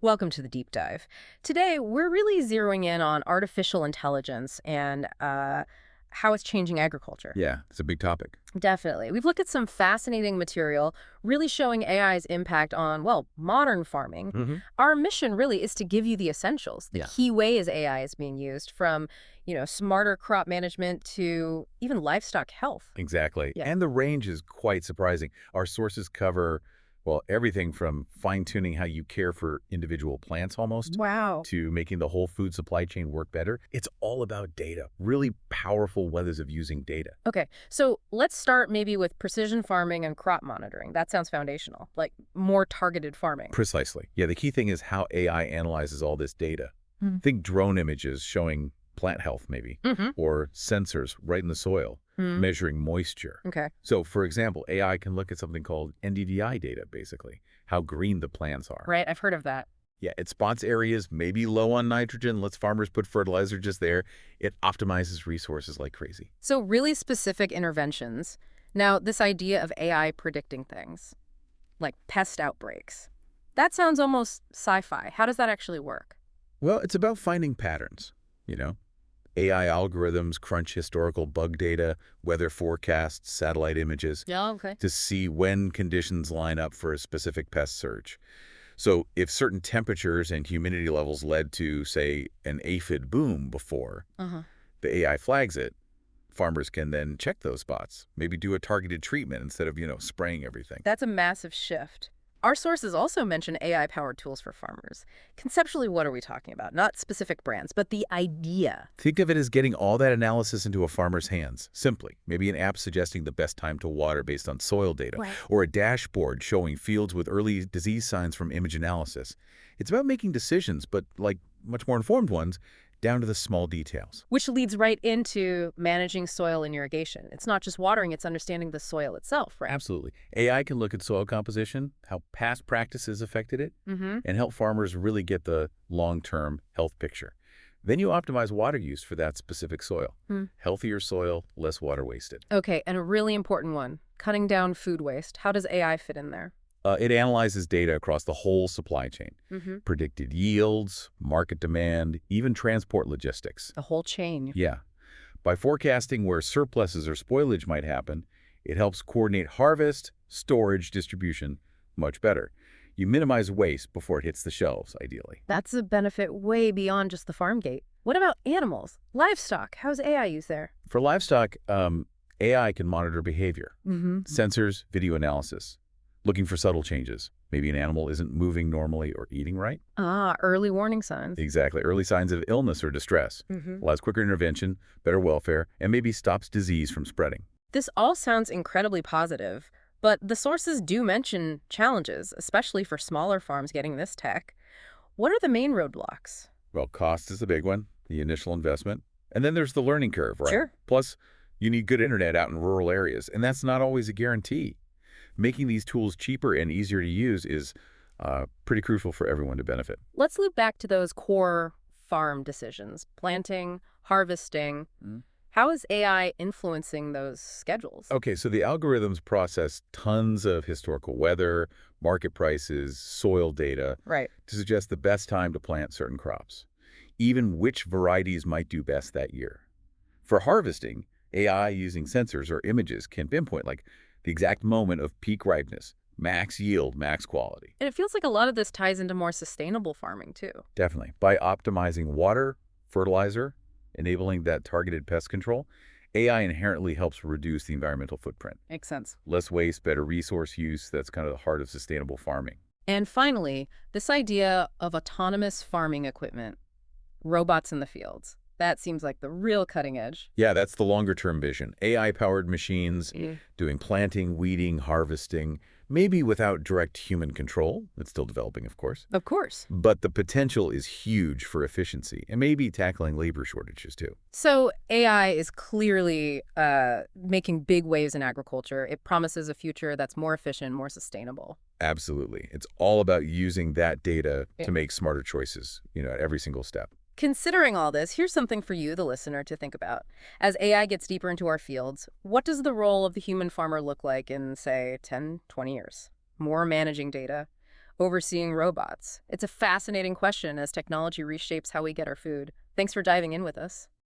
Welcome to the deep dive. Today, we're really zeroing in on artificial intelligence and how it's changing agriculture. Yeah, it's a big topic. Definitely. We've looked at some fascinating material really showing AI's impact on, well, modern farming. Hmm. Our mission really is to give you the essentials, the Yeah, key ways AI is being used from, smarter crop management to even livestock health. exactly. Yeah. And the range is quite surprising. Our sources cover, well, everything from fine-tuning how you care for individual plants almost Wow. to making the whole food supply chain work better. It's all about data, really powerful ways of using data. Okay, so let's start maybe with precision farming and crop monitoring. That sounds foundational, like more targeted farming. Precisely. Yeah, the key thing is how AI analyzes all this data. Hmm. Think drone images showing plant health maybe, Mm-hmm. or sensors right in the soil measuring moisture. Okay. So, for example, AI can look at something called NDVI data, basically, how green the plants are. Right, I've heard of that. Yeah, it spots areas maybe low on nitrogen, lets farmers put fertilizer just there. It optimizes resources like crazy. So really specific interventions. Now, this idea of AI predicting things, like pest outbreaks, that sounds almost sci-fi. How does that actually work? Well, it's about finding patterns, you know? AI algorithms crunch historical bug data, weather forecasts, satellite images Yeah, okay. to see when conditions line up for a specific pest surge. So if certain temperatures and humidity levels led to, say, an aphid boom before, Uh-huh. the AI flags it, farmers can then check those spots, maybe do a targeted treatment instead of, spraying everything. That's a massive shift. Our sources also mention AI-powered tools for farmers. Conceptually, what are we talking about? Not specific brands, but the idea. Think of it as getting all that analysis into a farmer's hands, simply. Maybe an app suggesting the best time to water based on soil data, Right. or a dashboard showing fields with early disease signs from image analysis. It's about making decisions, but like much more informed ones, down to the small details. Which leads right into managing soil and irrigation. It's not just watering, it's understanding the soil itself, right? Absolutely. AI can look at soil composition, how past practices affected it, Mm-hmm. and help farmers really get the long-term health picture. Then you optimize water use for that specific soil. Healthier soil, less water wasted. Okay, and a really important one, cutting down food waste. How does AI fit in there? It analyzes data across the whole supply chain, Mm-hmm. predicted yields, market demand, even transport logistics. The whole chain. Yeah. By forecasting where surpluses or spoilage might happen, it helps coordinate harvest, storage, distribution much better. You minimize waste before it hits the shelves, ideally. That's a benefit way beyond just the farm gate. What about animals? Livestock, how's AI used there? For livestock, AI can monitor behavior, Mm-hmm. sensors, video analysis, looking for subtle changes. Maybe an animal isn't moving normally or eating right. Ah, early warning signs. Exactly. Early signs of illness or distress. Mm-hmm. Allows quicker intervention, better welfare, and maybe stops disease from spreading. This all sounds incredibly positive, but the sources do mention challenges, especially for smaller farms getting this tech. What are the main roadblocks? Well, cost is the big one, the initial investment. And then there's the learning curve, right? Sure. Plus, you need good internet out in rural areas, and that's not always a guarantee. Making these tools cheaper and easier to use is pretty crucial for everyone to benefit. Let's loop back to those core farm decisions, planting, harvesting. Mm. How is AI influencing those schedules? Okay, so the algorithms process tons of historical weather, market prices, soil data Right. to suggest the best time to plant certain crops, even which varieties might do best that year. For harvesting, AI using sensors or images can pinpoint like the exact moment of peak ripeness, max yield, max quality. And it feels like a lot of this ties into more sustainable farming, too. Definitely. By optimizing water, fertilizer, enabling that targeted pest control, AI inherently helps reduce the environmental footprint. Makes sense. Less waste, better resource use. That's kind of the heart of sustainable farming. And finally, this idea of autonomous farming equipment, robots in the fields. That seems like the real cutting edge. Yeah, that's the longer-term vision. AI-powered machines Mm. doing planting, weeding, harvesting, maybe without direct human control. It's still developing, of course. Of course. But the potential is huge for efficiency and maybe tackling labor shortages, too. So AI is clearly making big waves in agriculture. It promises a future that's more efficient, more sustainable. Absolutely. It's all about using that data Yeah. to make smarter choices, at every single step. Considering all this, here's something for you, the listener, to think about. As AI gets deeper into our fields, what does the role of the human farmer look like in, say, 10, 20 years? More managing data, overseeing robots? It's a fascinating question as technology reshapes how we get our food. Thanks for diving in with us.